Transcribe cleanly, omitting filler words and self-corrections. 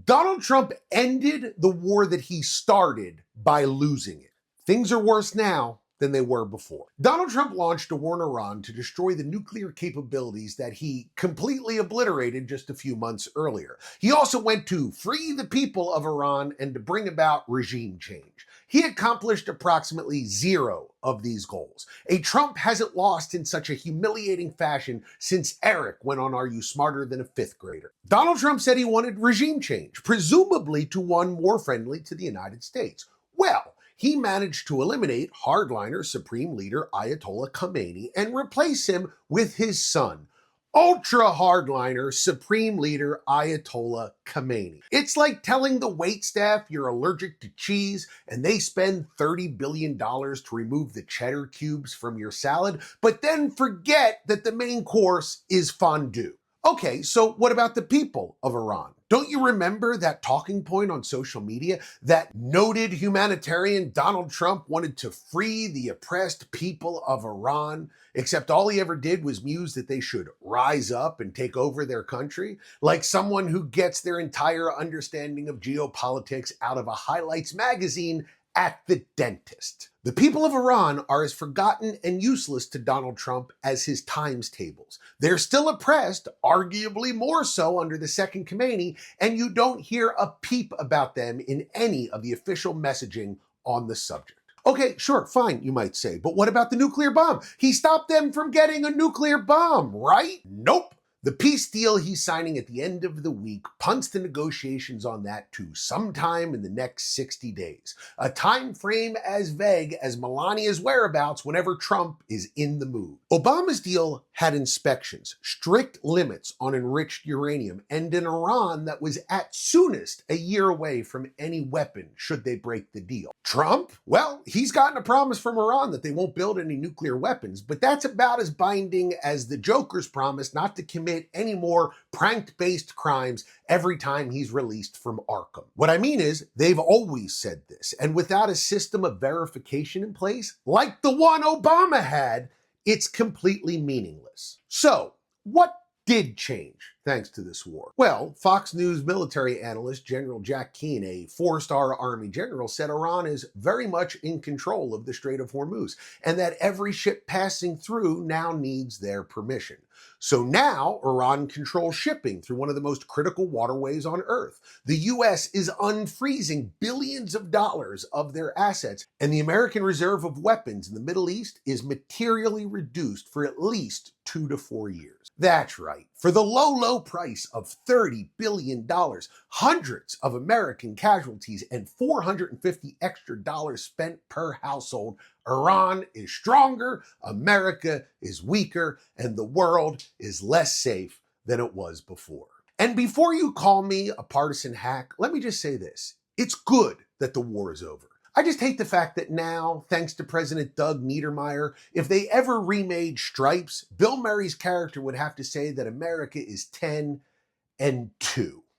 Donald Trump ended the war that he started by losing it. Things are worse now than they were before. Donald Trump launched a war in Iran to destroy the nuclear capabilities that he completely obliterated just a few months earlier. He also went to free the people of Iran and to bring about regime change. He accomplished approximately 0 of these goals. A Trump hasn't lost in such a humiliating fashion since Eric went on Are You Smarter Than a Fifth Grader? Donald Trump said he wanted regime change, presumably to one more friendly to the United States. Well, he managed to eliminate hardliner Supreme Leader Ayatollah Khamenei and replace him with his son, ultra-hardliner Supreme Leader Ayatollah Khamenei. It's like telling the waitstaff you're allergic to cheese and they spend $30 billion to remove the cheddar cubes from your salad, but then forget that the main course is fondue. Okay, so what about the people of Iran? Don't you remember that talking point on social media that noted humanitarian Donald Trump wanted to free the oppressed people of Iran, except all he ever did was muse that they should rise up and take over their country, like someone who gets their entire understanding of geopolitics out of a highlights magazine at the dentist. The people of Iran are as forgotten and useless to Donald Trump as his times tables. They're still oppressed, arguably more so under the second Khamenei, and you don't hear a peep about them in any of the official messaging on the subject. Okay, sure, fine, you might say, but what about the nuclear bomb? He stopped them from getting a nuclear bomb, right? Nope. The peace deal he's signing at the end of the week punts the negotiations on that to sometime in the next 60 days, a time frame as vague as Melania's whereabouts whenever Trump is in the mood. Obama's deal had inspections, strict limits on enriched uranium, and an Iran that was at soonest a year away from any weapon should they break the deal. Trump? Well, he's gotten a promise from Iran that they won't build any nuclear weapons, but that's about as binding as the Joker's promise not to commit any more prank-based crimes every time he's released from Arkham. What I mean is, they've always said this, and without a system of verification in place, like the one Obama had, it's completely meaningless. So, what did change thanks to this war? Well, Fox News military analyst General Jack Keane, a 4-star Army general, said Iran is very much in control of the Strait of Hormuz and that every ship passing through now needs their permission. So now Iran controls shipping through one of the most critical waterways on Earth. The U.S. is unfreezing billions of dollars of their assets, and the American reserve of weapons in the Middle East is materially reduced for at least 2 to 4 years. That's right. For the low price of $30 billion, hundreds of American casualties, and $450 extra spent per household, Iran is stronger, America is weaker, and the world is less safe than it was before. And before you call me a partisan hack, let me just say this. It's good that the war is over. I just hate the fact that now, thanks to President Doug Niedermeyer, if they ever remade Stripes, Bill Murray's character would have to say that America is 10-2.